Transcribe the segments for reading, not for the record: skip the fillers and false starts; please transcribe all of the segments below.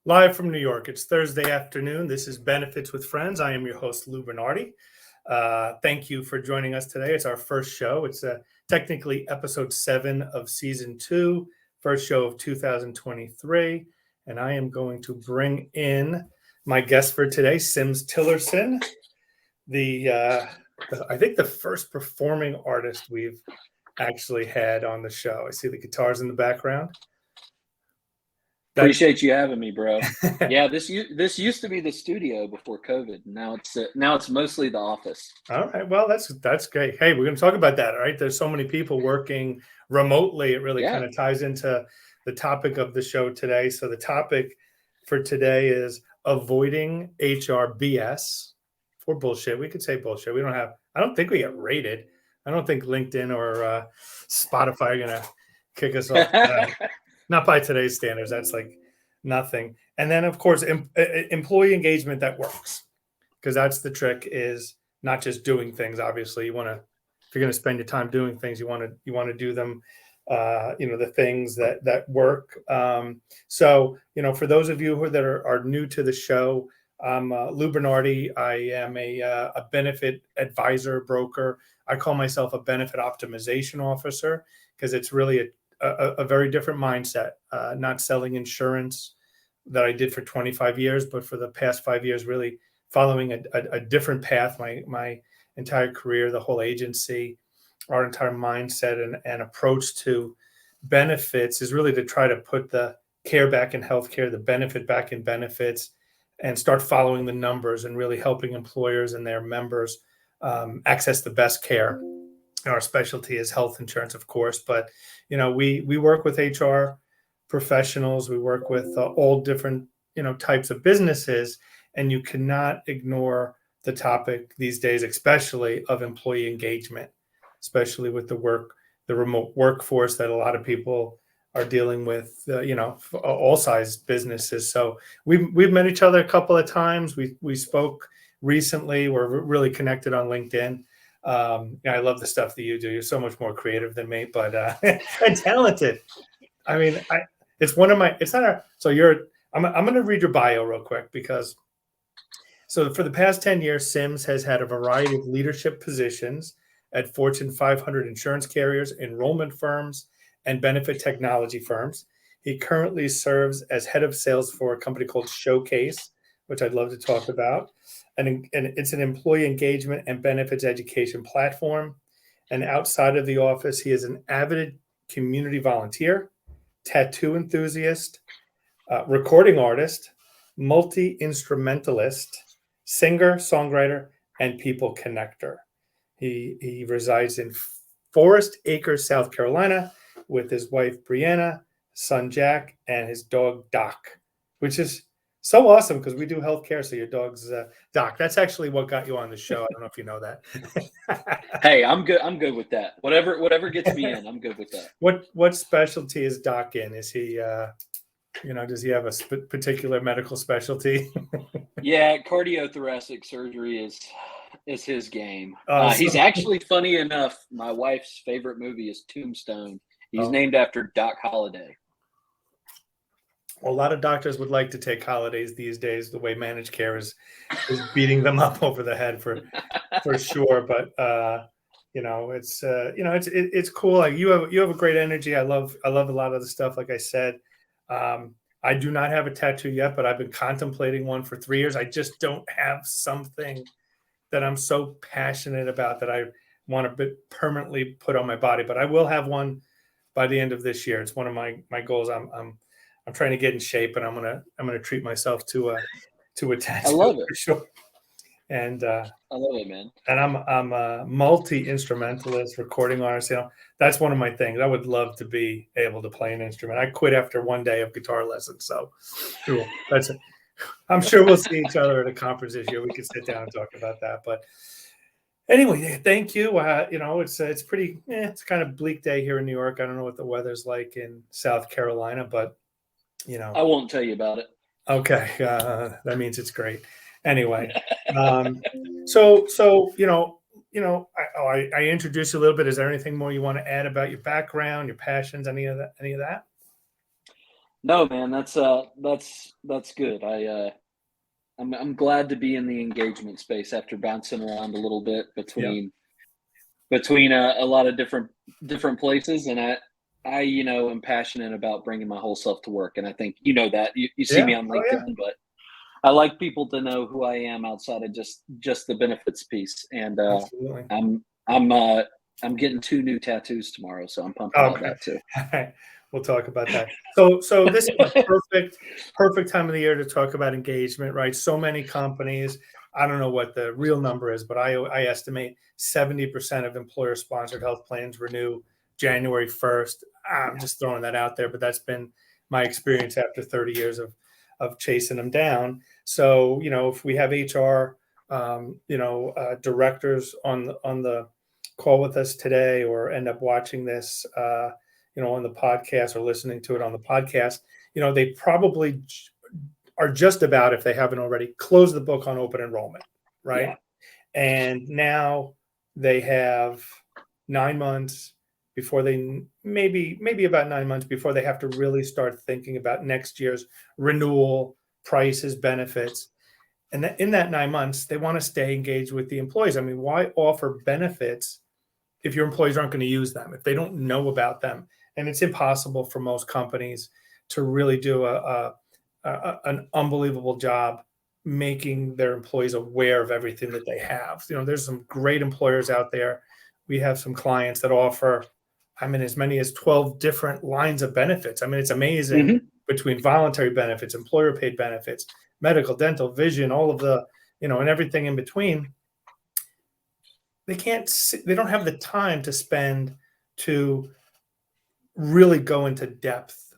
Live from New York. It's Thursday afternoon. This is Benefits with Friends. I am your host, Lou Bernardi. Thank you for joining us today. It's our first show. It's technically episode 7 of season 2, first show of 2023. And I am going to bring in my guest for today, Sims Tillirson, I think the first performing artist we've actually had on the show. I see the guitars in the background. Appreciate you having me, bro. Yeah, this used to be the studio before COVID. Now it's mostly the office. All right. Well, that's great. Hey, we're going to talk about that. All right. There's so many people working remotely. It really kind of ties into the topic of the show today. So the topic for today is avoiding HR BS or bullshit. We could say bullshit. I don't think we get rated. I don't think LinkedIn or Spotify are going to kick us off. Not by today's standards. That's like nothing. And then, of course, employee engagement that works, because that's the trick, is not just doing things. Obviously, if you're going to spend your time doing things, you want to do them, the things that work. So, for those of you that are new to the show, I'm Lou Bernardi. I am a benefit advisor, broker. I call myself a benefit optimization officer because it's really a very different mindset, not selling insurance that I did for 25 years, but for the past 5 years, really following a different path. My entire career, the whole agency, our entire mindset and approach to benefits is really to try to put the care back in healthcare, the benefit back in benefits, and start following the numbers and really helping employers and their members access the best care. Our specialty is health insurance, of course, but we work with HR professionals. We work with all different types of businesses, and you cannot ignore the topic these days, especially of employee engagement, especially with the remote workforce that a lot of people are dealing with. All size businesses. So we've met each other a couple of times. We spoke recently. We're really connected on LinkedIn. I love the stuff that you do. You're so much more creative than me, but and talented. I mean, I'm going to read your bio real quick so for the past 10 years, Sims has had a variety of leadership positions at Fortune 500 insurance carriers, enrollment firms, and benefit technology firms. He currently serves as head of sales for a company called Showcase, which I'd love to talk about. And it's an employee engagement and benefits education platform. And outside of the office, he is an avid community volunteer, tattoo enthusiast, recording artist, multi-instrumentalist, singer, songwriter, and people connector. He resides in Forest Acres, South Carolina, with his wife, Brianna, son, Jack, and his dog, Doc, which is so awesome because we do healthcare. So your dog's Doc. That's actually what got you on the show. I don't know if you know that. Hey, I'm good. I'm good with that. Whatever gets me in, I'm good with that. What specialty is Doc in? Is he, does he have a particular medical specialty? Yeah, cardiothoracic surgery is his game. Awesome. He's actually, funny enough, my wife's favorite movie is Tombstone. He's named after Doc Holliday. Well, a lot of doctors would like to take holidays these days. The way managed care is beating them up over the head for sure. But it's cool. Like you have a great energy. I love a lot of the stuff. Like I said, I do not have a tattoo yet, but I've been contemplating one for 3 years. I just don't have something that I'm so passionate about that I want to permanently put on my body. But I will have one by the end of this year. It's one of my goals. I'm trying to get in shape, and I'm gonna treat myself to a tattoo. I love it for sure. And I love it, man. And I'm a multi-instrumentalist, recording artist. That's one of my things. I would love to be able to play an instrument. I quit after one day of guitar lessons. So cool. I'm sure we'll see each other at a conference this year. We can sit down and talk about that. But anyway, thank you. It's pretty. It's kind of bleak day here in New York. I don't know what the weather's like in South Carolina, but I won't tell you about it. Okay, that means it's great. Anyway, so I introduced you a little bit. Is there anything more you want to add about your background, your passions, any of that? No, man, that's good. I'm glad to be in the engagement space after bouncing around a little bit Yeah. between a lot of different places, and I am passionate about bringing my whole self to work, and I think that you see Yeah. me on Oh yeah. LinkedIn, but I like people to know who I am outside of just the benefits piece, and Absolutely. I'm I'm uh, I'm getting 2 new tattoos tomorrow, so I'm pumped about Okay. that too. All right. We'll talk about that. So this is a perfect time of the year to talk about engagement, right? So many companies, I don't know what the real number is, but I estimate 70% of employer-sponsored health plans renew January 1st. I'm Yeah. just throwing that out there, but that's been my experience after 30 years of chasing them down. So, if we have HR, directors on the call with us today or end up watching this, on the podcast or listening to it on the podcast, they probably are just about, if they haven't already, closed the book on open enrollment, Yeah. right? And now they have 9 months before they maybe about 9 months before they have to really start thinking about next year's renewal, prices, benefits. And in that 9 months, they want to stay engaged with the employees. I mean, why offer benefits if your employees aren't going to use them, if they don't know about them? And it's impossible for most companies to really do an unbelievable job making their employees aware of everything that they have. There's some great employers out there. We have some clients that offer, I mean, as many as 12 different lines of benefits. I mean, it's amazing, Hmm. between voluntary benefits, employer paid benefits, medical, dental, vision, all of the, and everything in between. They don't have the time to spend to really go into depth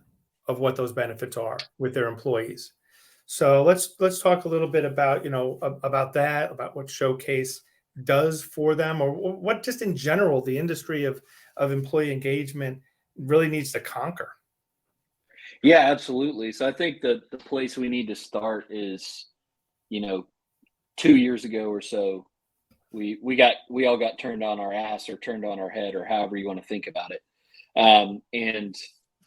of what those benefits are with their employees. So let's talk a little bit about, about that, about what Showcase does for them, or what just in general the industry of employee engagement really needs to conquer. Yeah, absolutely. So I think that the place we need to start is, you know, 2 years ago or so, we all got turned on our ass or turned on our head or however you want to think about it. And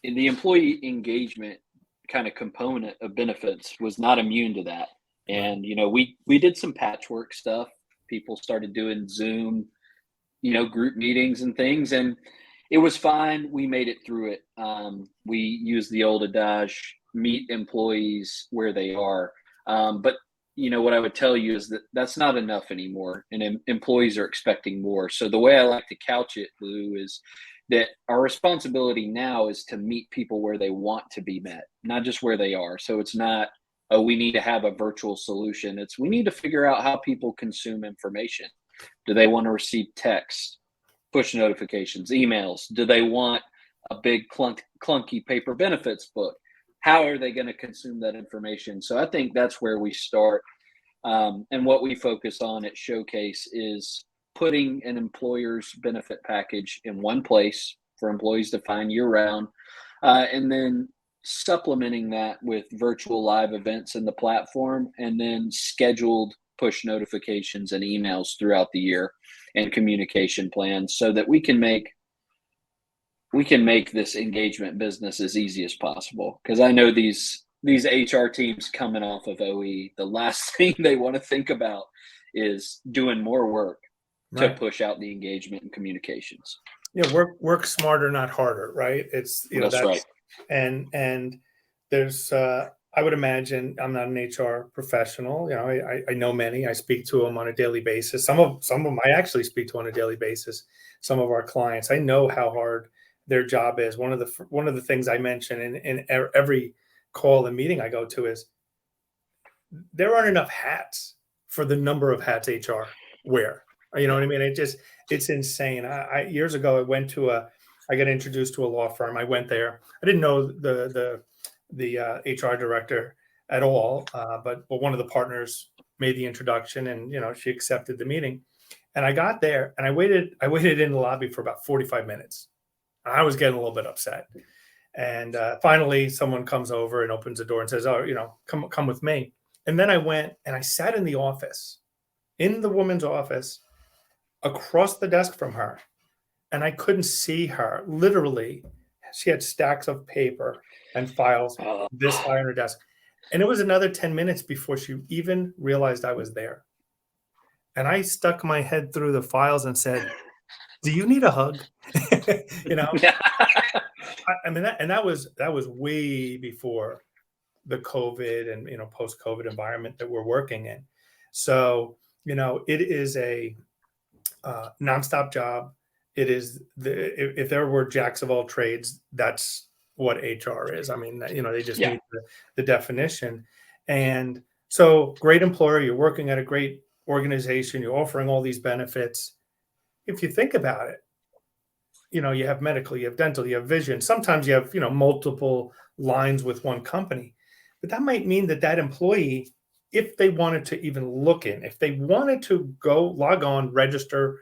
in the employee engagement kind of component of benefits was not immune to that. Right. And we did some patchwork stuff. People started doing Zoom, group meetings and things, and it was fine. We made it through it. We used the old adage, meet employees where they are. But what I would tell you is that that's not enough anymore, and employees are expecting more. So the way I like to couch it, Lou, is that our responsibility now is to meet people where they want to be met, not just where they are. So it's not, oh, we need to have a virtual solution. It's we need to figure out how people consume information. Do they want to receive text, push notifications, emails? Do they want a big clunky paper benefits book? How are they going to consume that information? So I think that's where we start. And what we focus on at Showcase is putting an employer's benefit package in one place for employees to find year round, and then supplementing that with virtual live events in the platform, and then scheduled push notifications and emails throughout the year and communication plans so that we can make this engagement business as easy as possible. Because I know these HR teams coming off of OE, the last thing they want to think about is doing more work to Right. push out the engagement and communications. Work smarter, not harder, right? It's, That's right. that's, and there's, I would imagine, I'm not an HR professional. I know many. I speak to them on a daily basis. Some of them I actually speak to on a daily basis. Some of our clients, I know how hard their job is. One of the things I mention in every call and meeting I go to is there aren't enough hats for the number of hats HR wear. You know Yeah. what I mean? It's insane. Years ago, I got introduced to a law firm. I went there. I didn't know the HR director at all, but one of the partners made the introduction, and she accepted the meeting. And I got there, and I waited in the lobby for about 45 minutes. I was getting a little bit upset. And finally, someone comes over and opens the door and says, "Oh, come with me." And then I went and I sat in the office, in the woman's office, across the desk from her, and I couldn't see her. Literally, she had stacks of paper and files Oh, this high on her desk. And it was another 10 minutes before she even realized I was there. And I stuck my head through the files and said, "Do you need a hug?" You know, I mean, that was way before the COVID and, post-COVID environment that we're working in. So, it is a nonstop job. It is if there were jacks of all trades, that's what HR is. I mean, they just yeah, need the definition. And so, great employer, you're working at a great organization, you're offering all these benefits. If you think about it, you have medical, you have dental, you have vision. Sometimes you have, multiple lines with one company. But that might mean that employee, if they wanted to even look in, if they wanted to go log on, register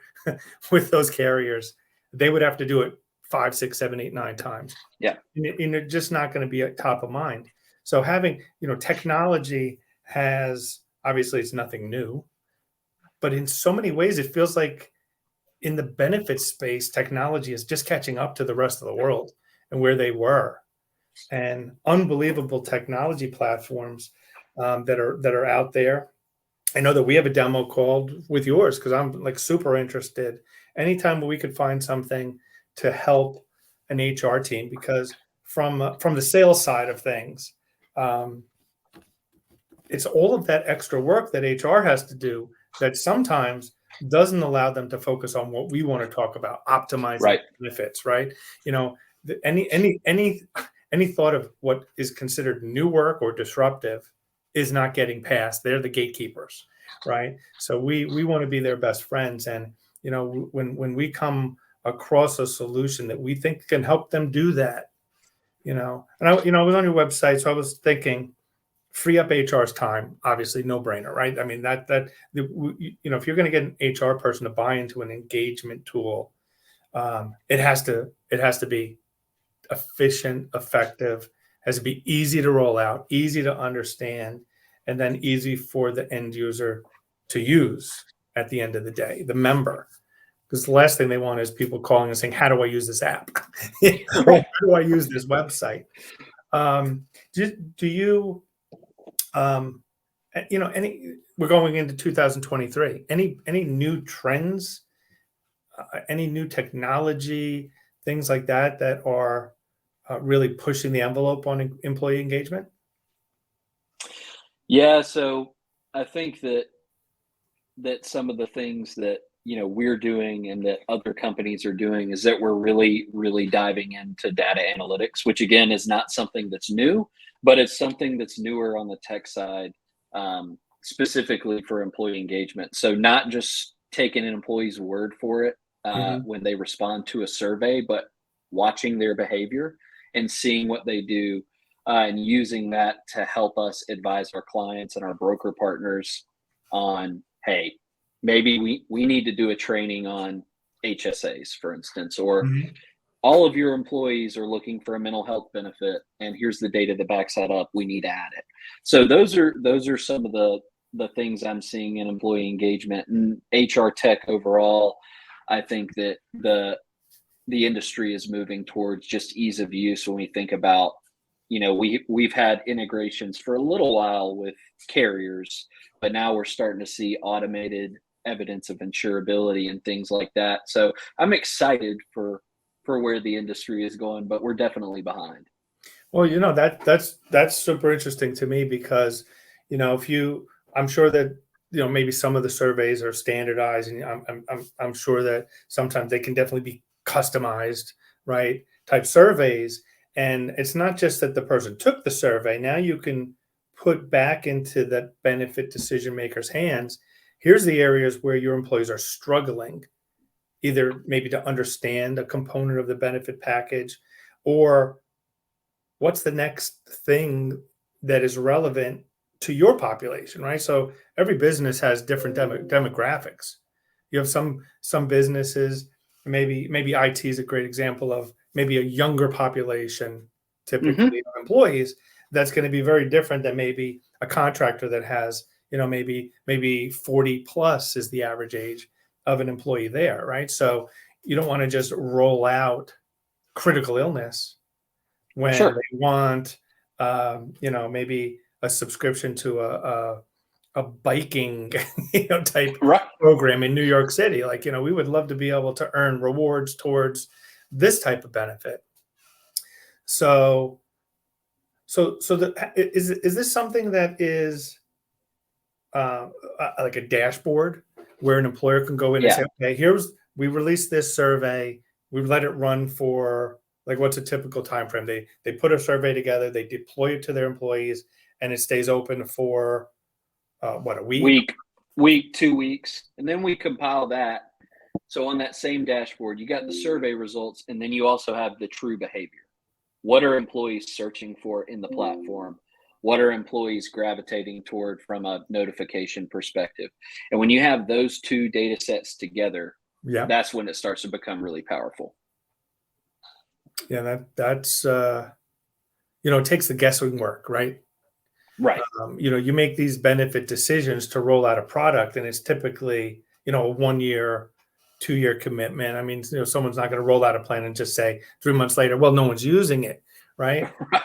with those carriers, they would have to do it 5, 6, 7, 8, 9 times. yeah, And it's just not going to be at top of mind. So having, technology has, obviously it's nothing new, but in so many ways, it feels like in the benefit space, technology is just catching up to the rest of the world and where they were. And unbelievable technology platforms that are out there. I know that we have a demo called with yours because I'm like super interested. Anytime we could find something to help an HR team, because from the sales side of things, um, it's all of that extra work that HR has to do that sometimes doesn't allow them to focus on what we want to talk about, optimizing right. benefits, right? Any thought of what is considered new work or disruptive is not getting passed. They're the gatekeepers, right? So we want to be their best friends, and when we come across a solution that we think can help them do that, and I was on your website, so I was thinking free up HR's time, obviously no brainer, right? I mean, if you're going to get an HR person to buy into an engagement tool, it has to be efficient, effective, has to be easy to roll out, easy to understand, and then easy for the end user to use at the end of the day, the member. Because the last thing they want is people calling and saying, "How do I use this app?" Or, Right. "How do I use this website?" Do you any we're going into 2023. Any new trends, any new technology, things like that are really pushing the envelope on employee engagement? Yeah, so I think that some of the things that we're doing and that other companies are doing is that we're really diving into data analytics, which again is not something that's new, but it's something that's newer on the tech side, specifically for employee engagement. So not just taking an employee's word for it Mhm. when they respond to a survey, but watching their behavior and seeing what they do, and using that to help us advise our clients and our broker partners on, hey, maybe we need to do a training on HSAs, for instance, or Mhm. all of your employees are looking for a mental health benefit, and here's the data that backs that up. We need to add it. So those are some of the things I'm seeing in employee engagement and HR tech overall. I think that the industry is moving towards just ease of use when we think about, we've had integrations for a little while with carriers, but now we're starting to see automated evidence of insurability and things like that. So I'm excited for where the industry is going, but we're definitely behind. Well, that's super interesting to me because, if I'm sure that maybe some of the surveys are standardized, and I'm sure that sometimes they can definitely be customized, right? Type surveys, and it's not just that the person took the survey. Now you can put back into that benefit decision maker's hands. Here's the areas where your employees are struggling, either maybe to understand a component of the benefit package, or what's the next thing that is relevant to your population, right? So every business has different demographics. You have some businesses, maybe IT is a great example of maybe a younger population, Hmm. typically of employees. That's going to be very different than maybe a contractor that has, maybe 40 plus is the average age of an employee there, right? So you don't want to just roll out critical illness when Sure. they want, maybe a subscription to a biking, type Right. program in New York City. Like, we would love to be able to earn rewards towards this type of benefit. So, is this something that is like a dashboard where an employer can go in and Yeah. say, okay, we released this survey, we let it run for, like, what's a typical time frame? They put a survey together, they deploy it to their employees, and it stays open for what, a week? Week, 2 weeks, and then we compile that. So on that same dashboard, you got the survey results, and then you also have the true behavior. What are employees searching for in the platform? What are employees gravitating toward from a notification perspective? And when you have those two data sets together, Yeah, that's when it starts to become really powerful. yeah, that's it takes the guessing work, right? Right. You make these benefit decisions to roll out a product, and it's typically, a 1 year, 2 year commitment. I mean, someone's not going to roll out a plan and just say 3 months later, well, no one's using it, right? Right.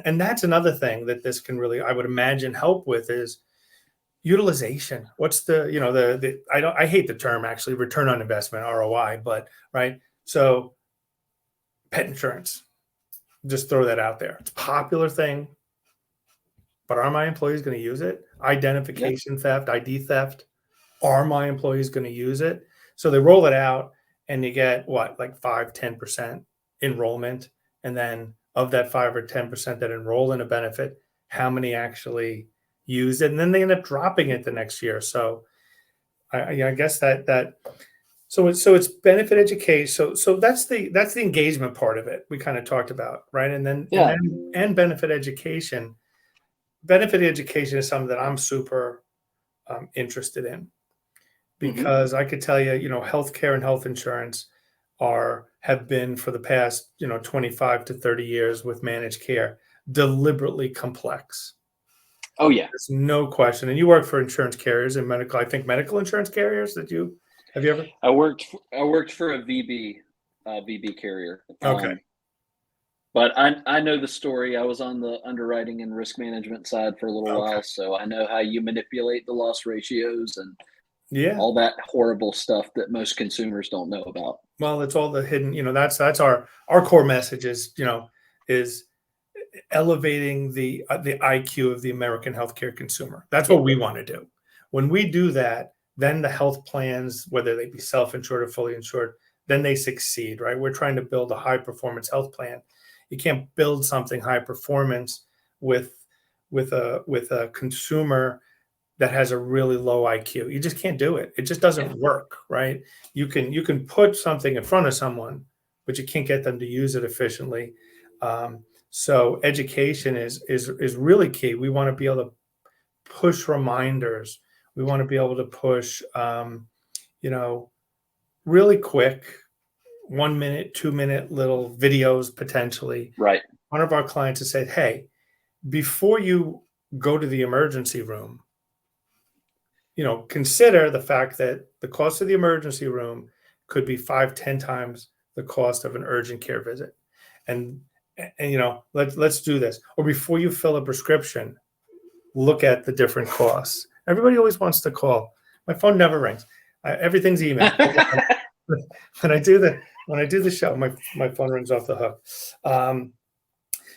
And that's another thing that this can really, I would imagine, help with is utilization. What's I hate the term, actually, return on investment, ROI, but right. So pet insurance, just throw that out there. It's a popular thing, but are my employees going to use it? Yeah. Identification theft, ID theft. Are my employees going to use it? So they roll it out, and you get what, like 5-10% enrollment. And then of that 5 or 10% that enroll in a benefit, how many actually use it? And then they end up dropping it the next year. So I guess so it's benefit education. So that's the engagement part of it we kind of talked about, right? Yeah. And benefit education. Benefit education is something that I'm super interested in, Hmm. because I could tell you, healthcare and health insurance have been, for the past, 25 to 30 years with managed care, deliberately complex. Oh yeah. There's no question. And you work for insurance carriers and I think medical insurance carriers. Have you ever? I worked for a VB carrier. Okay. But I know the story. I was on the underwriting and risk management side for a little Okay. while, so I know how you manipulate the loss ratios and Yeah. all that horrible stuff that most consumers don't know about. Well, it's all the hidden, that's our core message is elevating the IQ of the American healthcare consumer. That's Yeah. what we want to do. When we do that, then the health plans, whether they be self-insured or fully insured, then they succeed, right? We're trying to build a high performance health plan. You can't build something high performance with a consumer that has a really low IQ. You just can't do it. It just Yeah. doesn't work, right? You can put something in front of someone, but you can't get them to use it efficiently. So education is really key. We want to be able to push reminders. We want to be able to push, really quick, 1 minute, 2 minute little videos potentially. Right. One of our clients has said, "Hey, before you go to the emergency room, consider the fact that the cost of the emergency room could be 5-10 times the cost of an urgent care visit. And let's do this. Or before you fill a prescription, look at the different costs." Everybody always wants to call. My phone never rings. Everything's email. When I do the show, my phone rings off the hook.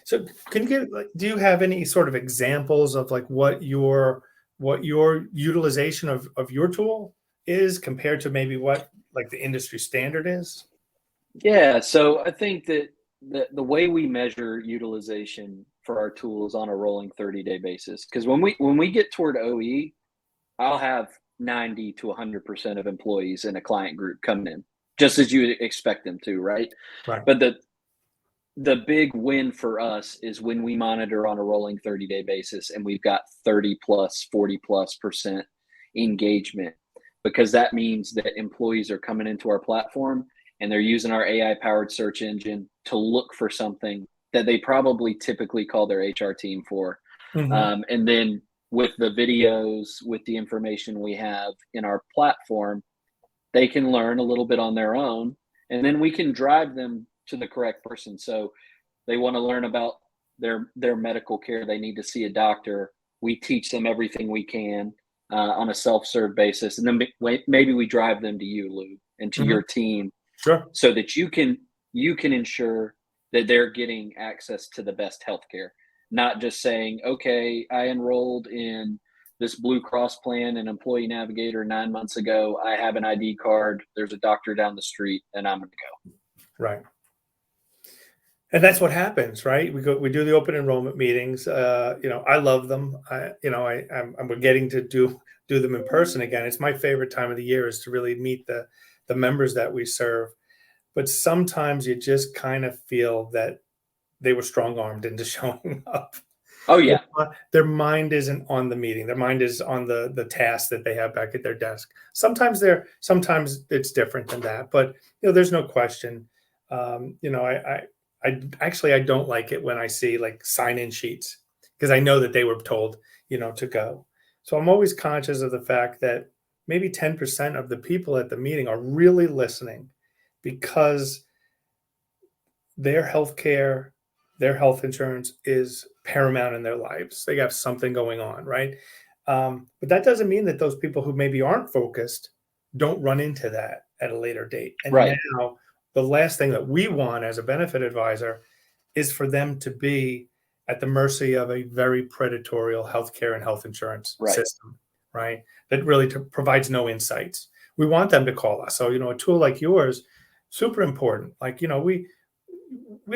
So do you have any sort of examples of like what your utilization of your tool is compared to maybe what like the industry standard is? Yeah. So I think that the way we measure utilization for our tool is on a rolling 30-day basis. Because when we get toward OE, I'll have 90 to 100% of employees in a client group coming in, just as you would expect them to, right? Right. But the big win for us is when we monitor on a rolling 30-day basis and we've got 30 plus 40 plus percent engagement, because that means that employees are coming into our platform and they're using our AI powered search engine to look for something that they probably typically call their HR team for. Mhm. And then with the videos, with the information we have in our platform, they can learn a little bit on their own, and then we can drive them to the correct person. So They want to learn about their medical care. They need to see a doctor. We teach them everything we can on a self-serve basis, and then maybe we drive them to you, Lou, and to your team, Sure. so that you can ensure that they're getting access to the best healthcare. Not just saying, okay, I enrolled in this Blue Cross plan and Employee Navigator 9 months ago. I have an ID card. There's a doctor down the street, and I'm going to go. Right. And that's what happens, right? We do the open enrollment meetings. I love them. I'm getting to do them in person again. It's my favorite time of the year, is to really meet the members that we serve. But sometimes you just kind of feel that they were strong-armed into showing up. Oh yeah. Their mind isn't on the meeting. Their mind is on the task that they have back at their desk. Sometimes it's different than that, but there's no question. I don't like it when I see like sign-in sheets, because I know that they were told, to go. So I'm always conscious of the fact that maybe 10% of the people at the meeting are really listening, because their healthcare, their health insurance is paramount in their lives. They have something going on, right? But that doesn't mean that those people who maybe aren't focused don't run into that at a later date. And right. Now, the last thing that we want as a benefit advisor is for them to be at the mercy of a very predatory healthcare and health insurance system, right? That really provides no insights. We want them to call us. So, a tool like yours, super important. Like, we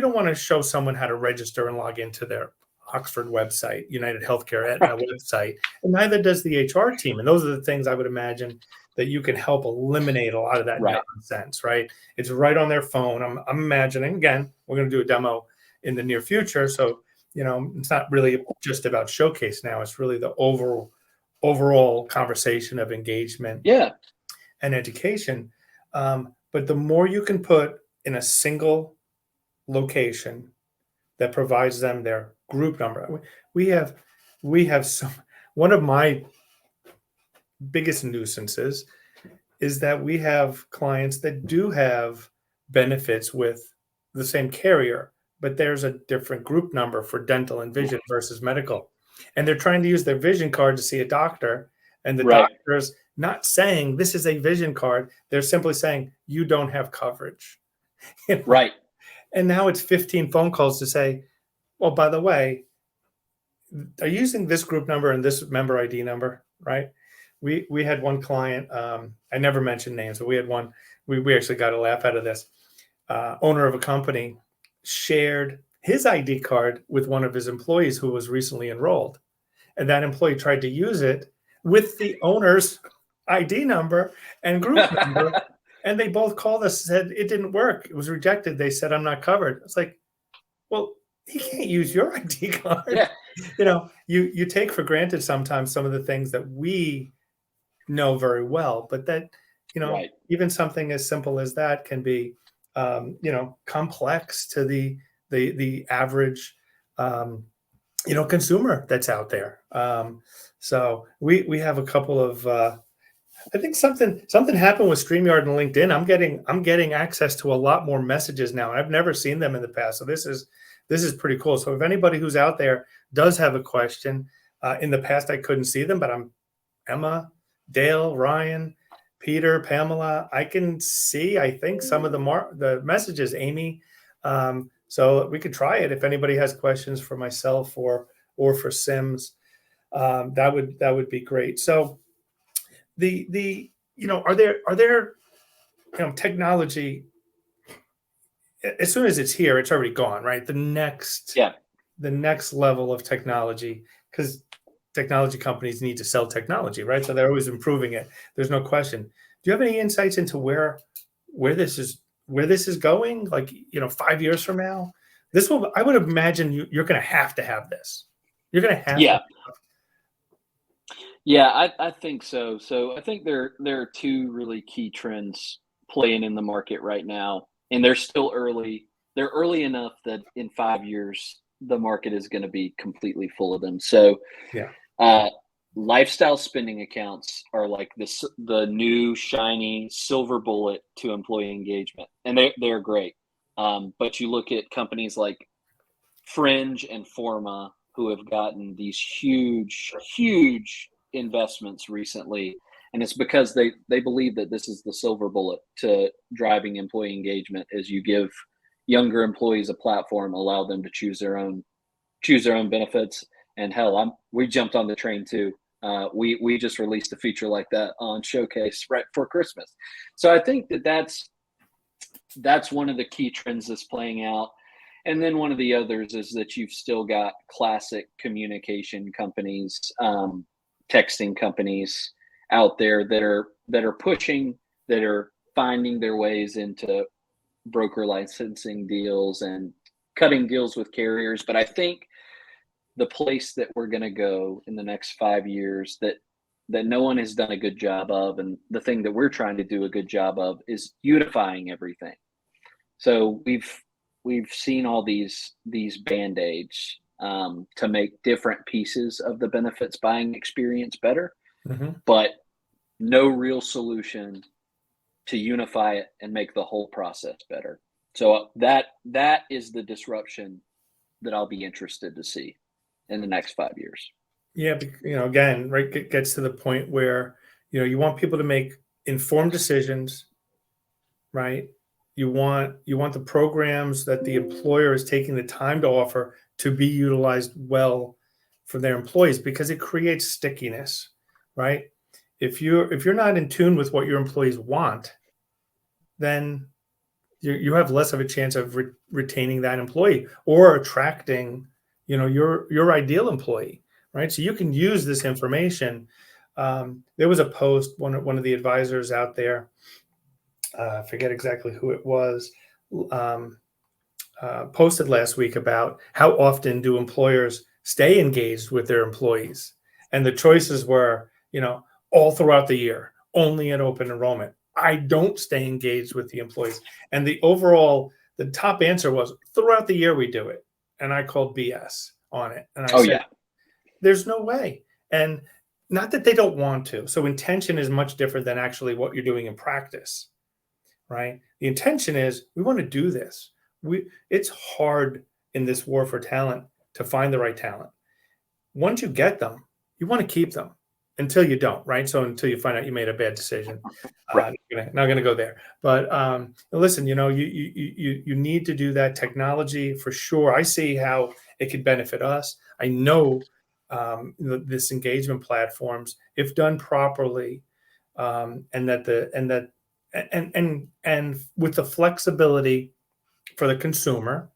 don't want to show someone how to register and log into their Oxford website, United Healthcare Aetna website, and neither does the HR team. And those are the things I would imagine that you can help eliminate a lot of that nonsense, right? It's right on their phone. I'm imagining, again, we're going to do a demo in the near future. So, it's not really just about Showcase now. It's really the overall conversation of engagement and education. But the more you can put in a single location that provides them their group number. We have one of my biggest nuisances is that we have clients that do have benefits with the same carrier, but there's a different group number for dental and vision versus medical. And they're trying to use their vision card to see a doctor, and the doctor's not saying this is a vision card. They're simply saying you don't have coverage. Right. And now it's 15 phone calls to say, well, by the way, are you using this group number and this member ID number, right? We had one client, I never mentioned names, but we had one, we actually got a laugh out of this. Owner of a company shared his ID card with one of his employees who was recently enrolled. And that employee tried to use it with the owner's ID number and group number. And they both called us, said it didn't work. It was rejected. They said, I'm not covered. It's like, well, he can't use your ID card. Yeah. You take for granted sometimes some of the things that we know very well, but that, even something as simple as that can be, complex to the average, consumer that's out there. So we have a couple of, I think something happened with StreamYard and LinkedIn. I'm getting access to a lot more messages now. I've never seen them in the past. So this is pretty cool. So if anybody who's out there does have a question, in the past I couldn't see them, but I'm Emma, Dale, Ryan, Peter, Pamela. I can see, I think, some of the messages, Amy. So we could try it if anybody has questions for myself or for Sims. That would be great. So are there technology, as soon as it's here, it's already gone, right? The next level of technology, because technology companies need to sell technology, right? So they're always improving it. There's no question. Do you have any insights into where this is going? Like, 5 years from now, I would imagine you're going to have this. You're going to have to. Yeah, I think so. So I think there are two really key trends playing in the market right now, and they're still early. They're early enough that in 5 years the market is going to be completely full of them. So, lifestyle spending accounts are like the new shiny silver bullet to employee engagement, and they're great. But you look at companies like Fringe and Forma, who have gotten these huge investments recently. And it's because they believe that this is the silver bullet to driving employee engagement, is you give younger employees a platform, allow them to choose their own benefits. And hell, we jumped on the train too. We just released a feature like that on Showcase right for Christmas. So I think that's one of the key trends that's playing out. And then one of the others is that you've still got classic communication companies, texting companies out there that are pushing, that are finding their ways into broker licensing deals and cutting deals with carriers. But I think the place that we're going to go in the next 5 years that no one has done a good job of, and the thing that we're trying to do a good job of, is unifying everything. So we've seen all these band-aids to make different pieces of the benefits buying experience better, but no real solution to unify it and make the whole process better. So that is the disruption that I'll be interested to see in the next 5 years. Yeah, again, right, it gets to the point where you want people to make informed decisions, right? You want the programs that the employer is taking the time to offer to be utilized well for their employees, because it creates stickiness, right? If you're not in tune with what your employees want, then you have less of a chance of retaining that employee or attracting your ideal employee, right? So you can use this information. There was a post, one of the advisors out there, I forget exactly who it was, posted last week about how often do employers stay engaged with their employees. And the choices were, all throughout the year, only at open enrollment. I don't stay engaged with the employees. And the top answer was, throughout the year we do it. And I called BS on it. And I said, there's no way. And not that they don't want to. So intention is much different than actually what you're doing in practice, right? The intention is, we want to do this. It's hard in this war for talent to find the right talent. Once you get them, you want to keep them until you don't, right? So until you find out you made a bad decision. Right. Not going to go there. But listen, you need to do that. Technology, for sure. I see how it could benefit us. I know this engagement platforms, if done properly, and with the flexibility for the consumer,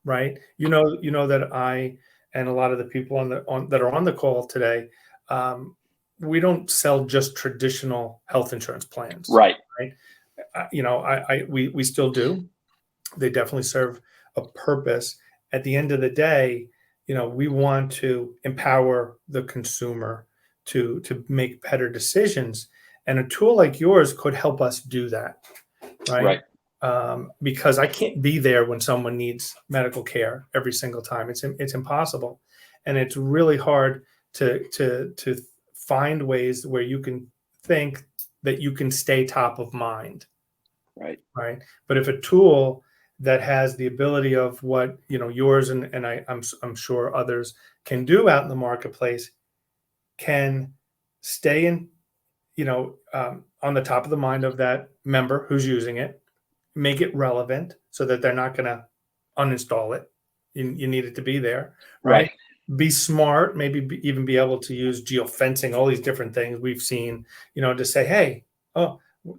right? You know that I and a lot of the people that are on the call today, we don't sell just traditional health insurance plans, right? We still do. They definitely serve a purpose. At the end of the day, we want to empower the consumer to make better decisions, and a tool like yours could help us do that, right? Because I can't be there when someone needs medical care every single time. It's impossible, and it's really hard to find ways where you can think that you can stay top of mind, right? But if a tool that has the ability of what yours and I'm sure others can do out in the marketplace, can stay in on the top of the mind of that member who's using it, make it relevant so that they're not going to uninstall it. You need it to be there, right? Be smart, maybe even be able to use geofencing, all these different things we've seen, to say, hey,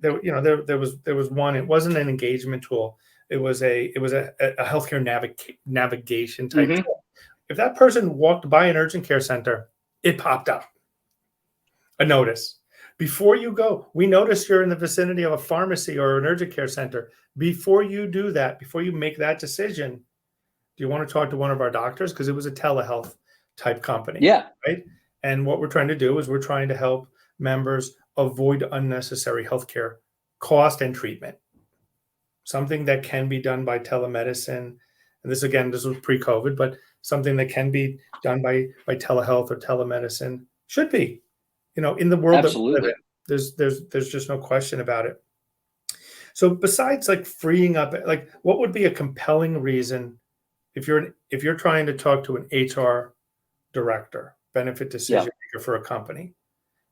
there was one. It wasn't an engagement tool. It was a healthcare navigation type tool. If that person walked by an urgent care center, it popped up a notice. Before you go, we notice you're in the vicinity of a pharmacy or an urgent care center. Before you do that, before you make that decision, do you want to talk to one of our doctors? Because it was a telehealth type company. Right. And what we're trying to do is we're trying to help members avoid unnecessary healthcare cost and treatment. Something that can be done by telemedicine. And this was pre-COVID, but something that can be done by telehealth or telemedicine should be, in the world that we live in. There's just no question about it. So besides freeing up, what would be a compelling reason if you're trying to talk to an HR director, benefit decision maker for a company,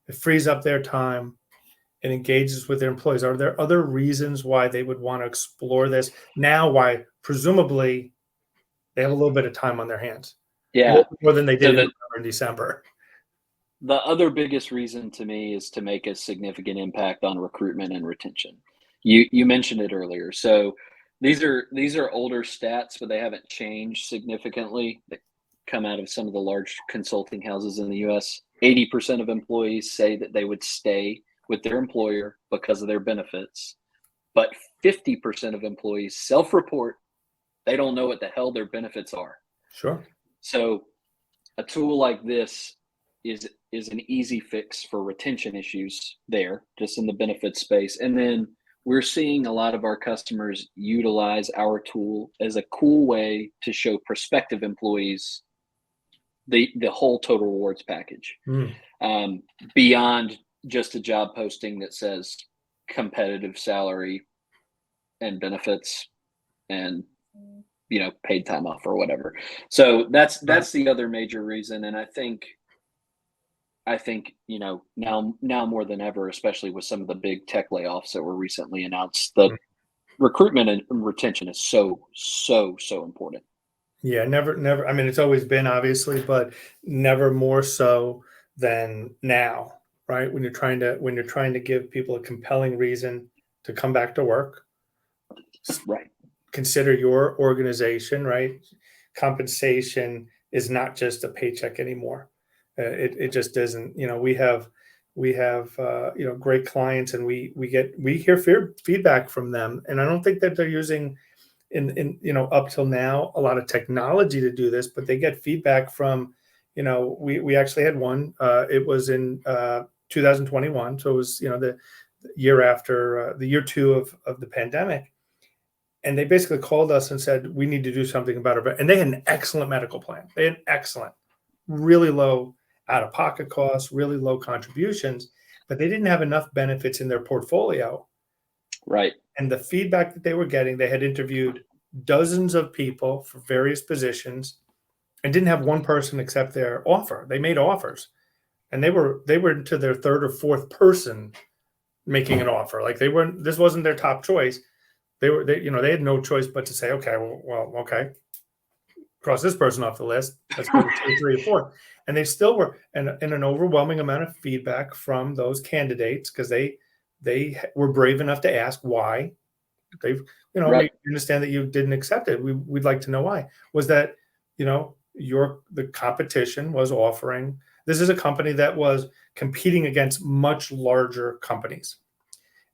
it frees up their time and engages with their employees. Are there other reasons why they would want to explore this now? Why presumably they have a little bit of time on their hands, more than they did in December. The other biggest reason to me is to make a significant impact on recruitment and retention. You mentioned it earlier. So these are older stats, but they haven't changed significantly. They come out of some of the large consulting houses in the US. 80% of employees say that they would stay with their employer because of their benefits, but 50% of employees self-report they don't know what the hell their benefits are. Sure. So a tool like this is an easy fix for retention issues there, just in the benefit space. And then we're seeing a lot of our customers utilize our tool as a cool way to show prospective employees the whole total rewards package, beyond just a job posting that says competitive salary and benefits and paid time off or whatever. So that's the other major reason. And I think now more than ever, especially with some of the big tech layoffs that were recently announced, the recruitment and retention is so important. Yeah, never. I mean, it's always been obviously, but never more so than now, right? When you're trying to give people a compelling reason to come back to work, right? Consider your organization, right? Compensation is not just a paycheck anymore. It just isn't. We have great clients, and we hear feedback from them, and I don't think that they're using in up till now a lot of technology to do this, but they get feedback from we actually had one. It was in 2021, so it was the year after the year 2 of the pandemic. And they basically called us and said, we need to do something about it. And they had an excellent medical plan. They had excellent, really low out-of-pocket costs, really low contributions, but they didn't have enough benefits in their portfolio. Right. And the feedback that they were getting, they had interviewed dozens of people for various positions and didn't have one person accept their offer. They made offers, and they were into their third or fourth person making an offer. Like this wasn't their top choice. They had no choice but to say, okay, okay, cross this person off the list. Let's go to 2, 3, or 4. And they still were, and an overwhelming amount of feedback from those candidates, because they were brave enough to ask why. We understand that you didn't accept it. We'd like to know why. Was that the competition was offering? This is a company that was competing against much larger companies,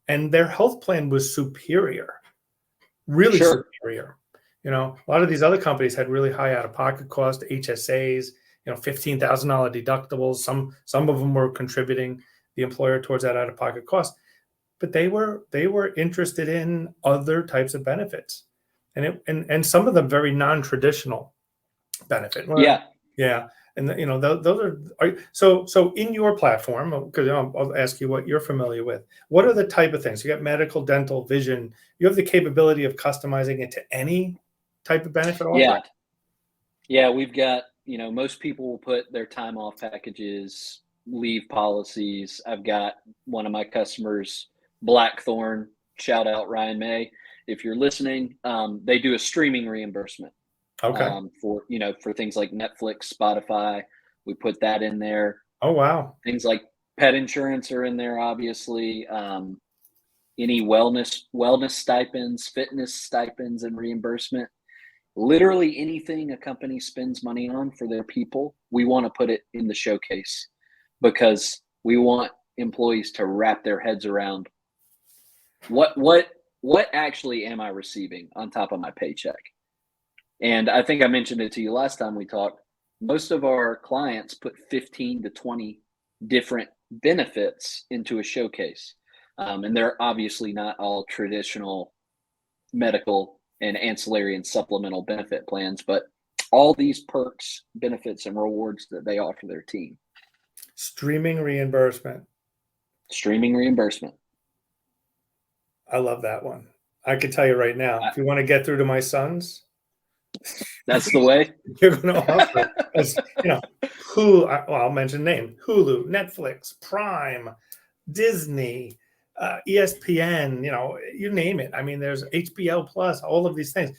and their health plan was superior. Really superior. A lot of these other companies had really high out-of-pocket cost, HSAs, $15,000 deductibles. Some of them were contributing the employer towards that out-of-pocket cost, but they were interested in other types of benefits, and some of them very non-traditional benefit. Yeah. And those are so in your platform, because I'll ask you what you're familiar with. What are the type of things? You got medical, dental, vision. You have the capability of customizing it to any type of benefit offer? Yeah, we've got, most people will put their time off packages, leave policies. I've got one of my customers, Blackthorn, shout out Ryan May. If you're listening, they do a streaming reimbursement. Okay. For things like Netflix, Spotify, we put that in there. Oh, wow. Things like pet insurance are in there, obviously. Any wellness stipends, fitness stipends, and reimbursement. Literally anything a company spends money on for their people, we want to put it in the showcase, because we want employees to wrap their heads around what actually am I receiving on top of my paycheck. And I think I mentioned it to you last time we talked. Most of our clients put 15 to 20 different benefits into a showcase. And they're obviously not all traditional medical and ancillary and supplemental benefit plans, but all these perks, benefits, and rewards that they offer their team. Streaming reimbursement. I love that one. I can tell you right now, if you want to get through to my sons, That's the way. You're going to offer as, I'll mention name: Hulu, Netflix, Prime, Disney, ESPN, you name it. I mean, there's HBO Plus, all of these things,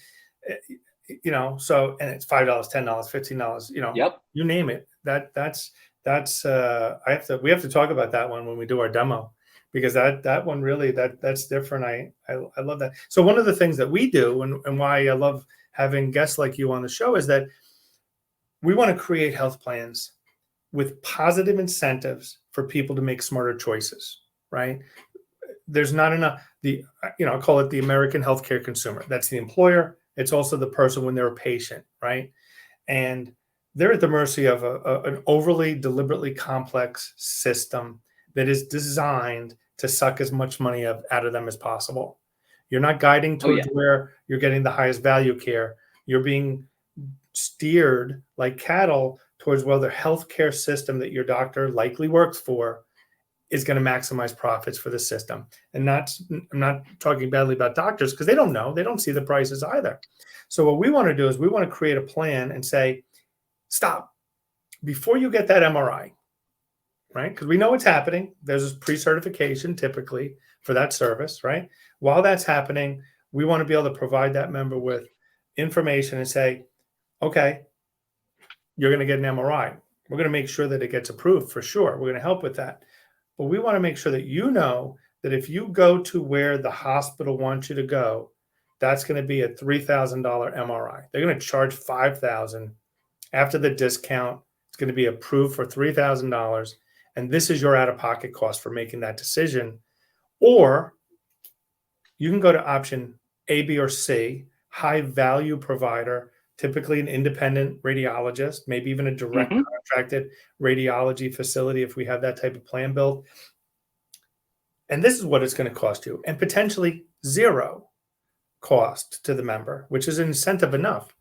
so, and it's $5, $10, $15, Yep. you name it. That's we have to talk about that one when we do our demo, because that one really, that's different. I love that. So one of the things that we do, and why I love having guests like you on the show, is that we want to create health plans with positive incentives for people to make smarter choices, right? There's not enough, I call it the American healthcare consumer. That's the employer. It's also the person when they're a patient, right? And they're at the mercy of an overly deliberately complex system that is designed to suck as much money out of them as possible. You're not guiding towards where you're getting the highest value care. You're being steered like cattle towards, well, the healthcare system that your doctor likely works for is going to maximize profits for the system. And I'm not talking badly about doctors, because they don't know. They don't see the prices either. So what we want to do is we want to create a plan and say, stop. Before you get that MRI, right? Because we know it's happening. There's a pre-certification typically for that service, right? While that's happening, we want to be able to provide that member with information and say, okay, you're going to get an MRI. We're going to make sure that it gets approved for sure. We're going to help with that. But we want to make sure that that if you go to where the hospital wants you to go, that's going to be a $3,000 MRI. They're going to charge $5,000 after the discount. It's going to be approved for $3,000. And this is your out-of-pocket cost for making that decision. Or you can go to option A, B, or C, high-value provider, typically an independent radiologist, maybe even a direct contracted radiology facility if we have that type of plan built. And this is what it's going to cost you, and potentially zero cost to the member, which is incentive enough.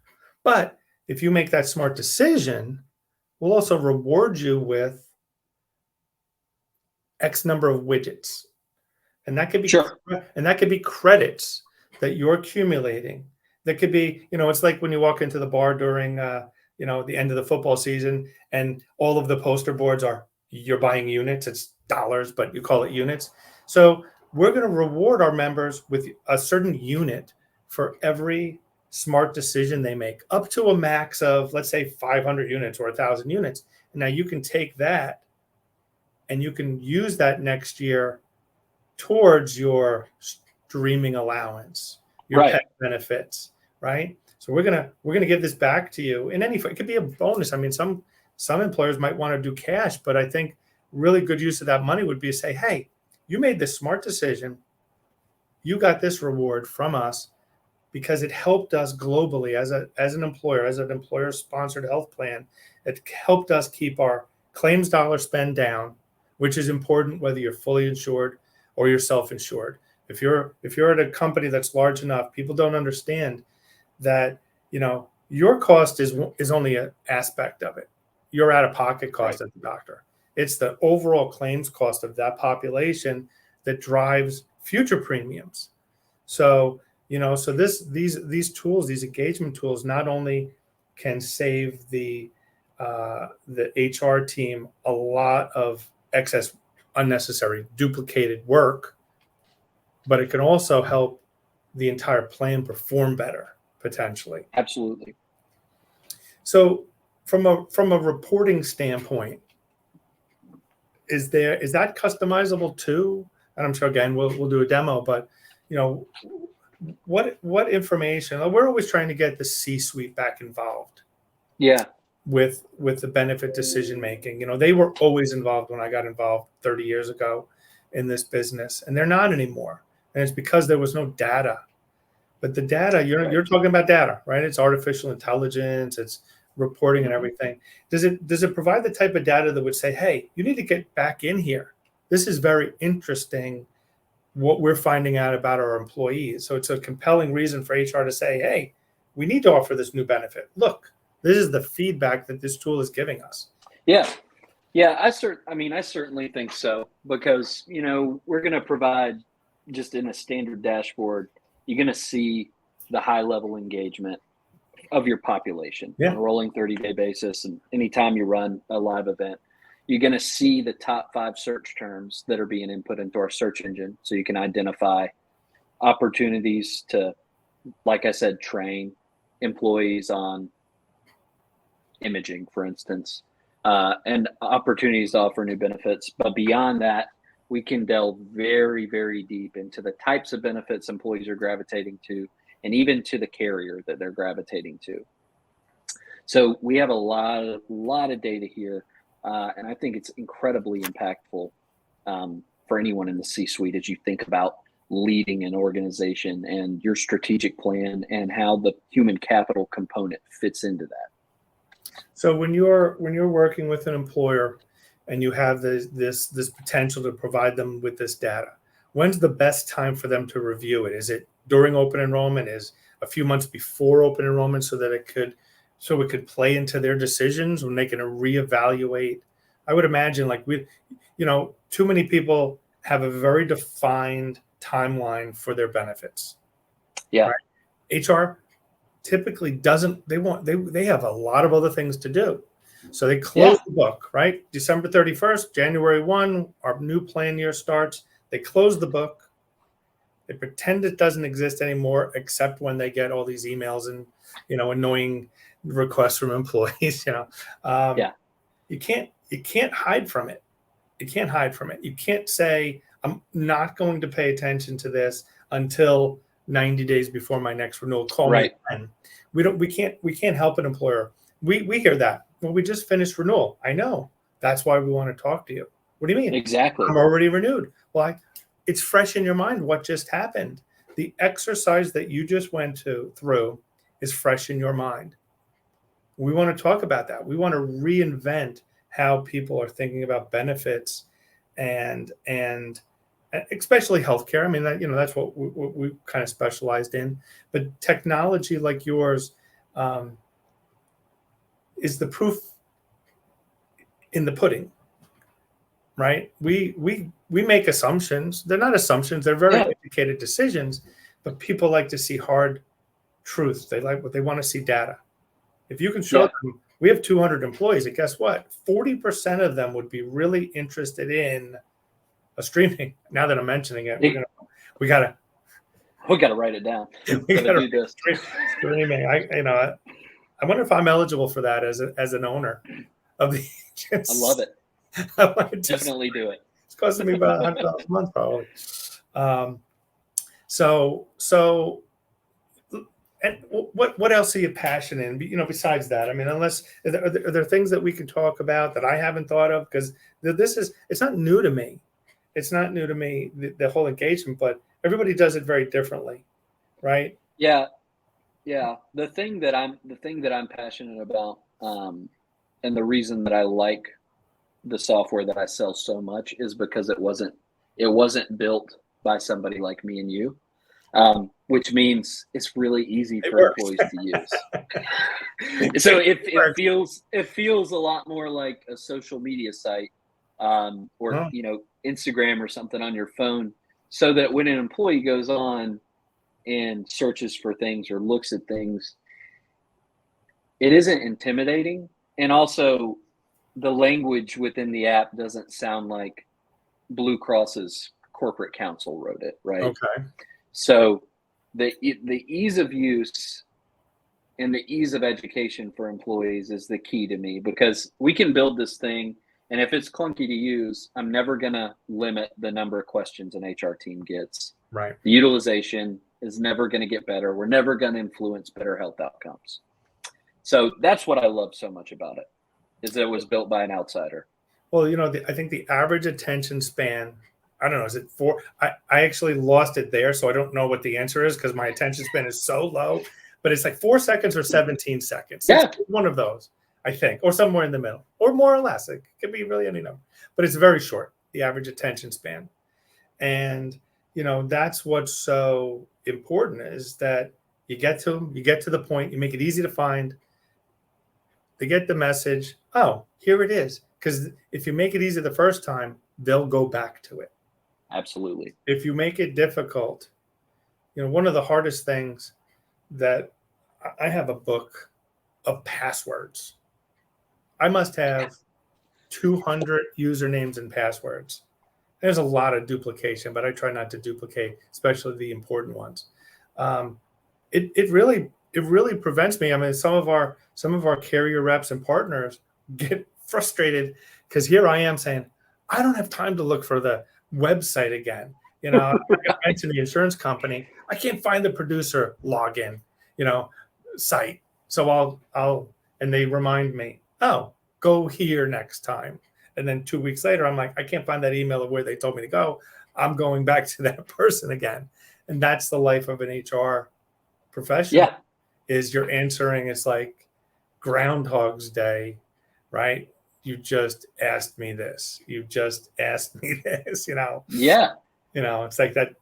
But if you make that smart decision, we'll also reward you with X number of widgets. And that could be and that could be credits that you're accumulating. That could be, it's like when you walk into the bar during, the end of the football season, and all of the poster boards you're buying units. It's dollars, but you call it units. So we're going to reward our members with a certain unit for every smart decision they make, up to a max of, let's say, 500 units or 1,000 units. And now you can take that and you can use that next year towards your streaming allowance, your pet benefits, right? So we're gonna give this back to you in any. It could be a bonus. I mean, some employers might want to do cash, but I think really good use of that money would be to say, hey, you made this smart decision. You got this reward from us because it helped us globally as an employer sponsored health plan. It helped us keep our claims dollar spend down, which is important whether you're fully insured or you're self-insured. If you're at a company that's large enough, people don't understand that, your cost is only an aspect of it. Your out-of-pocket cost as a doctor. It's the overall claims cost of that population that drives future premiums. So, these tools, these engagement tools, not only can save the HR team a lot of excess, unnecessary, duplicated work, but it can also help the entire plan perform better, potentially. Absolutely. So from a reporting standpoint, is that customizable too? And I'm sure, again, we'll do a demo, but what information? We're always trying to get the C-suite back involved. Yeah. With the benefit decision making. They were always involved when I got involved 30 years ago in this business, and they're not anymore. And it's because there was no data. But the data, you're talking about data, right? It's artificial intelligence, it's reporting and everything. Does it provide the type of data that would say, hey, you need to get back in here? This is very interesting what we're finding out about our employees. So it's a compelling reason for HR to say, hey, we need to offer this new benefit. Look, this is the feedback that this tool is giving us. Yeah. I certainly think so, because, we're going to provide, just in a standard dashboard, you're going to see the high level engagement your population Yeah. on a rolling 30-day basis. And anytime you run a live event, you're going to see the top 5 search terms that are being input into our search engine. So you can identify opportunities to, like I said, train employees on imaging, for instance, and opportunities to offer new benefits. But beyond that, we can delve very, very deep into the types of benefits employees are gravitating to, and even to the carrier that they're gravitating to. So we have a lot of data here, and I think it's incredibly impactful for anyone in the C-suite as you think about leading an organization and your strategic plan and how the human capital component fits into that. So when you're working with an employer and you have this potential to provide them with this data, when's the best time for them to review it? Is it during open enrollment? Is a few months before open enrollment so that it could play into their decisions when they can reevaluate? I would imagine too many people have a very defined timeline for their benefits. Yeah. Right? HR typically doesn't. They have a lot of other things to do. So they close the book, right? December 31st, January 1, our new plan year starts. They close the book. They pretend it doesn't exist anymore, except when they get all these emails and, annoying requests from employees. You can't hide from it. You can't hide from it. You can't say, I'm not going to pay attention to this until 90 days before my next renewal. Call me then. We can't help an employer. We hear that. Well, we just finished renewal. I know. That's why we want to talk to you. What do you mean? Exactly. I'm already renewed. Well, it's fresh in your mind what just happened. The exercise that you just went through is fresh in your mind. We want to talk about that. We want to reinvent how people are thinking about benefits and especially healthcare. I mean, that's what we kind of specialized in. But technology like yours is the proof in the pudding, right? We make assumptions. They're not assumptions. They're very educated decisions. But people like to see hard truth. They want to see data. If you can show them, we have 200 employees, and guess what? 40% of them would be really interested in a streaming. Now that I'm mentioning it, we gotta write it down. We gotta do this streaming. I wonder if I'm eligible for that as an owner of the agents. I love it. Definitely do it. It's costing me about $100 a month probably. And what else are you passionate in? Besides that, I mean, are there things that we can talk about that I haven't thought of? Because it's not new to me. It's not new to me, the whole engagement, but everybody does it very differently, right? Yeah. The thing that I'm passionate about, and the reason that I like the software that I sell so much is because it wasn't built by somebody like me and you. Which means it's really easy for employees to use. So it feels a lot more like a social media site, or Instagram or something on your phone, so that when an employee goes on and searches for things or looks at things, it isn't intimidating, and also the language within the app doesn't sound like Blue Cross's corporate counsel wrote it, right? Okay. So the ease of use and the ease of education for employees is the key to me, because we can build this thing, and if it's clunky to use, I'm never going to limit the number of questions an HR team gets. Right. The utilization is never going to get better. We're never going to influence better health outcomes. So that's what I love so much about it, is that it was built by an outsider. Well, I think the average attention span, I don't know, is it 4? I actually lost it there, so I don't know what the answer is because my attention span is so low. But it's like 4 seconds or 17 seconds. Yeah. It's one of those, I think, or somewhere in the middle, or more or less. It could be really any number. But it's very short, the average attention span. And, that's what's so important, is that you get to them, you get to the point, you make it easy to find. They get the message. Oh, here it is. Because if you make it easy the first time, they'll go back to it. Absolutely. If you make it difficult, one of the hardest things that I have a book of passwords. I must have 200 usernames and passwords. There's a lot of duplication, but I try not to duplicate, especially the important ones. Um, it really prevents me. I mean, some of our carrier reps and partners get frustrated because here I am saying, I don't have time to look for the website again. You know, I mentioned the insurance company. I can't find the producer login, site. So and they remind me, oh, go here next time. And then 2 weeks later, I'm like, I can't find that email of where they told me to go. I'm going back to that person again. And that's the life of an HR professional. Yeah. Is you're answering, it's like Groundhog's Day, right? You just asked me this. You just asked me this, Yeah. It's like that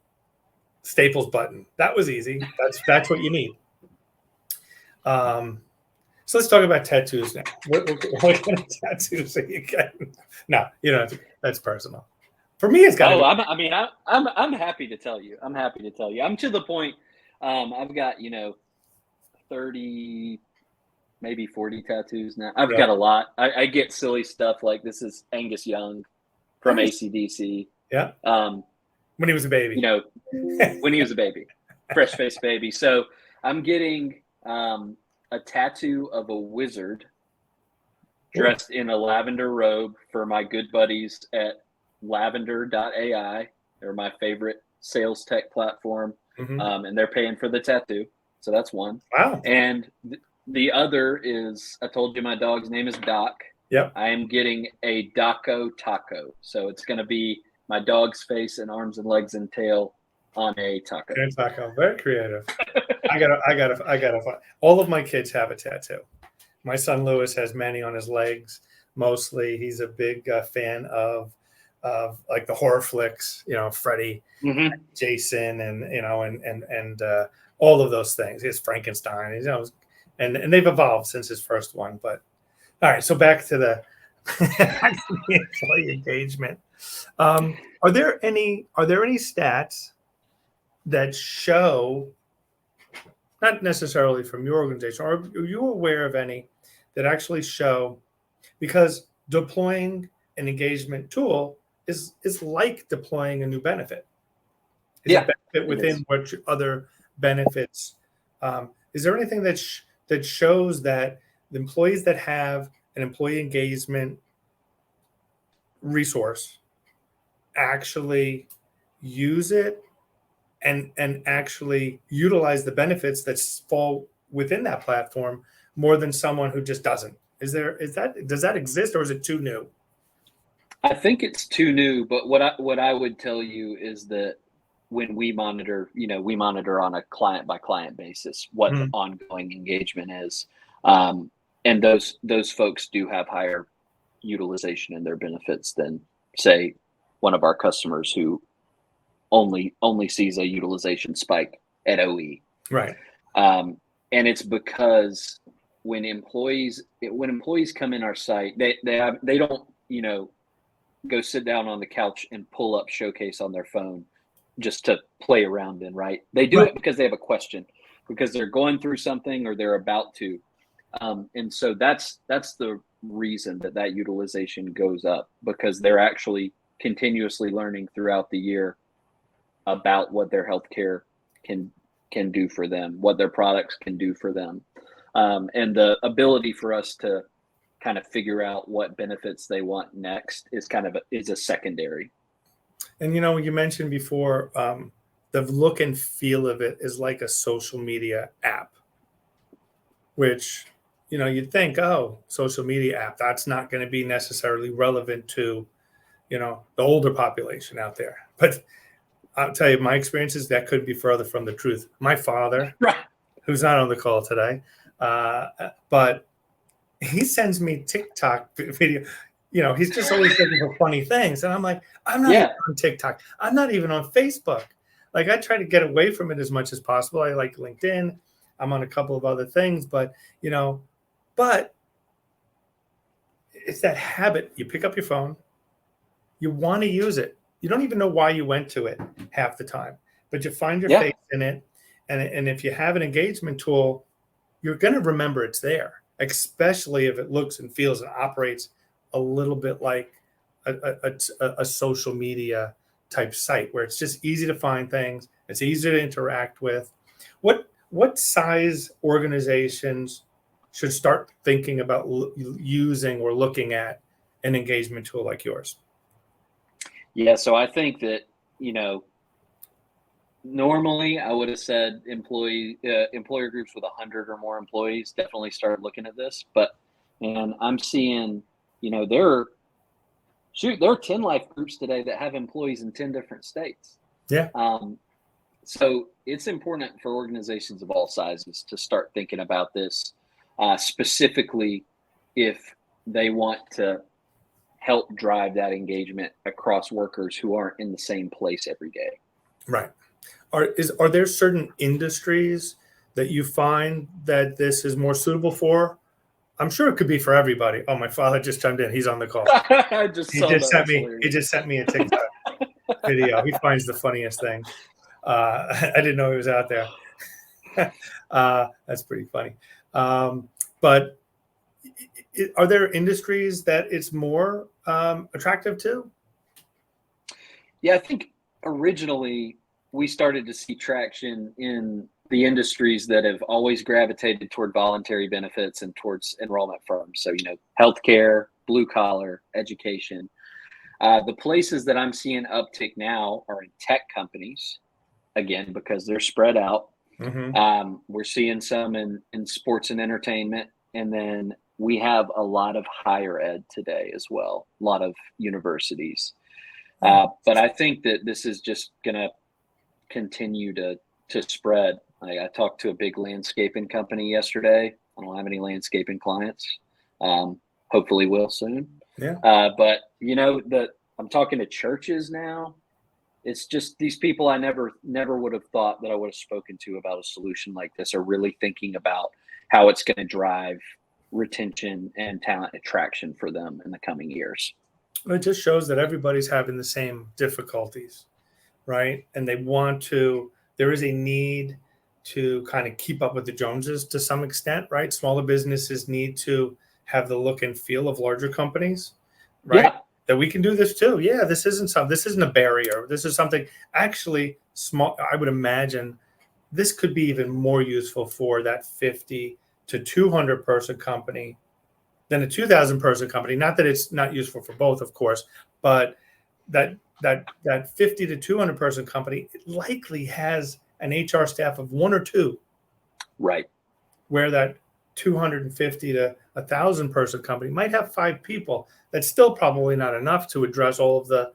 Staples button. That was easy. That's what you need. So let's talk about tattoos now. What kind of tattoos are you getting? No, that's personal. For me, it's got. I'm happy to tell you. I'm to the point. I've got 30, maybe 40 tattoos now. I've got a lot. I get silly stuff like this is Angus Young from AC/DC. Yeah. When he was a baby. When he was a baby, fresh faced baby. So I'm getting a tattoo of a wizard dressed in a lavender robe for my good buddies at lavender.ai. They're my favorite sales tech platform. Mm-hmm. And they're paying for the tattoo. So that's one. Wow. And the other is, I told you my dog's name is Doc. Yep. I am getting a Daco taco. So it's going to be my dog's face and arms and legs and tail on a taco. Very creative. I gotta. All of my kids have a tattoo. My son Lewis has many on his legs. Mostly, he's a big fan of like the horror flicks. Freddy, Jason, and all of those things. His Frankenstein. And they've evolved since his first one. But all right, so back to the employee engagement. Are there any stats that show, not necessarily from your organization, or are you aware of any that actually show, because deploying an engagement tool is like deploying a new benefit. It's a benefit within what other benefits. Is there anything that shows that the employees that have an employee engagement resource actually use it and actually utilize the benefits that fall within that platform more than someone who just doesn't? Does that exist, or is it too new? I think it's too new, but what I would tell you is that when we monitor, we monitor on a client by client basis what the ongoing engagement is. And those folks do have higher utilization in their benefits than, say, one of our customers who only sees a utilization spike at OE. Right. And it's because when employees come in our site, they don't, go sit down on the couch and pull up Showcase on their phone just to play around in, right? They do it because they have a question, because they're going through something or they're about to. And so that's the reason that utilization goes up, because they're actually continuously learning throughout the year about what their healthcare can do for them, what their products can do for them. And the ability for us to kind of figure out what benefits they want next is a secondary. And you mentioned before, the look and feel of it is like a social media app, which you'd think, oh, social media app, that's not going to be necessarily relevant to the older population out there. But I'll tell you, my experiences, that could be further from the truth. My father, who's not on the call today, but he sends me TikTok video. He's just always looking for funny things. And I'm like, I'm not even on TikTok. I'm not even on Facebook. Like, I try to get away from it as much as possible. I like LinkedIn. I'm on a couple of other things, but it's that habit. You pick up your phone. You want to use it. You don't even know why you went to it half the time, but you find your face in it. And if you have an engagement tool, you're going to remember it's there, especially if it looks and feels and operates a little bit like a social media type site where it's just easy to find things. It's easy to interact with. What size organizations should start thinking about using or looking at an engagement tool like yours? Yeah, so I think that, normally I would have said employer groups with 100 or more employees definitely started looking at this, but man, I'm seeing, there are 10 life groups today that have employees in 10 different states. Yeah. So it's important for organizations of all sizes to start thinking about this, specifically if they want to help drive that engagement across workers who aren't in the same place every day. Right. Are there certain industries that you find that this is more suitable for? I'm sure it could be for everybody. Oh, my father just chimed in. He's on the call. I just He saw just that. sent me a TikTok video. He finds the funniest things. I didn't know he was out there. That's pretty funny. But are there industries that it's more attractive to? Yeah, I think originally we started to see traction in the industries that have always gravitated toward voluntary benefits and towards enrollment firms. So, healthcare, blue collar, education. The places that I'm seeing uptick now are in tech companies, again, because they're spread out. Mm-hmm. We're seeing some in sports and entertainment. And then we have a lot of higher ed today as well, a lot of universities. But I think that this is just going to continue to spread. I talked to a big landscaping company yesterday. I don't have any landscaping clients. Hopefully will soon. Yeah. But I'm talking to churches now. It's just these people I never would have thought that I would have spoken to about a solution like this are really thinking about how it's going to drive retention and talent attraction for them in the coming years. It just shows that everybody's having the same difficulties, right? And there is a need to kind of keep up with the Joneses to some extent, right? Smaller businesses need to have the look and feel of larger companies, right? Yeah. That we can do this too. Yeah, this isn't a barrier. This is something actually small. I would imagine this could be even more useful for that 50 to 200 person company than a 2,000 person company. Not that it's not useful for both, of course, but that 50 to 200 person company likely has an HR staff of one or two. Right. Where that 250 to 1,000 person company might have 5 people. That's still probably not enough to address all of the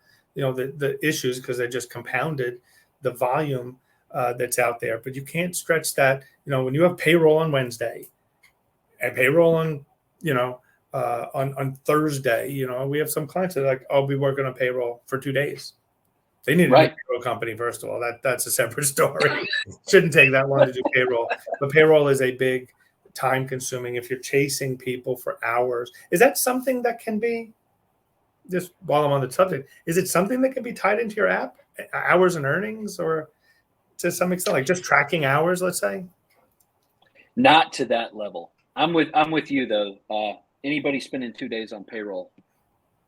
issues because they just compounded the volume that's out there. But you can't stretch that. When you have payroll on Wednesday and payroll on on Thursday, we have some clients that are like, I'll be working on payroll for 2 days. They need a new payroll company, first of all. That's a separate story. Shouldn't take that long to do payroll. But payroll is a big time consuming if you're chasing people for hours. Is that something that can be, just while I'm on the subject, is it something that can be tied into your app, hours and earnings, or to some extent, like just tracking hours, let's say? Not to that level. I'm with you though. Anybody spending 2 days on payroll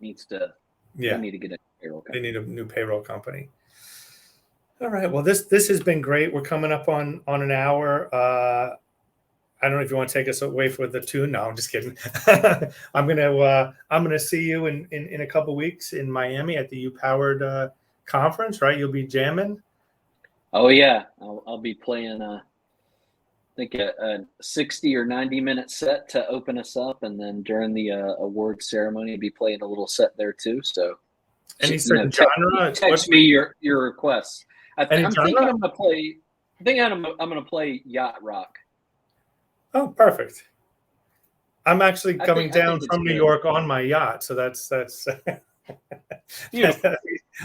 needs to. Yeah. They need to get a payroll company. They need a new payroll company. All right. Well, this has been great. We're coming up on an hour. I don't know if you want to take us away for the tune. No, I'm just kidding. I'm gonna see you in a couple weeks in Miami at the U Powered conference, right? You'll be jamming. Oh yeah, I'll be playing. I think a 60 or 90-minute set to open us up, and then during the award ceremony, I'll be playing a little set there too. So, any certain genre? Text me your requests. I'm thinking I'm gonna play. I'm gonna play yacht rock. Oh, perfect. I'm actually coming down from New York on my yacht, so that's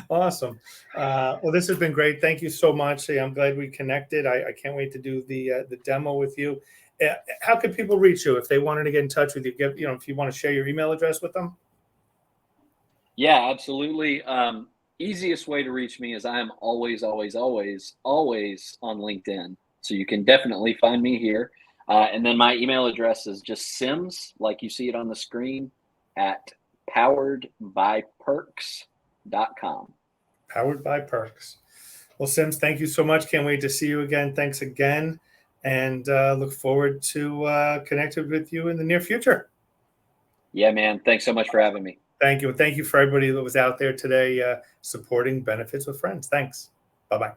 awesome. Well, this has been great. Thank you so much. I'm glad we connected. I can't wait to do the demo with you. How could people reach you if they wanted to get in touch with you? If you want to share your email address with them. Yeah, absolutely. Easiest way to reach me is I am always on LinkedIn. So you can definitely find me here. And then my email address is just Sims, like you see it on the screen, at poweredbyperks.com. Powered by Perks. Well, Sims, thank you so much. Can't wait to see you again. Thanks again. And look forward to connecting with you in the near future. Yeah, man. Thanks so much for having me. Thank you. And thank you for everybody that was out there today supporting Benefits with Friends. Thanks. Bye-bye.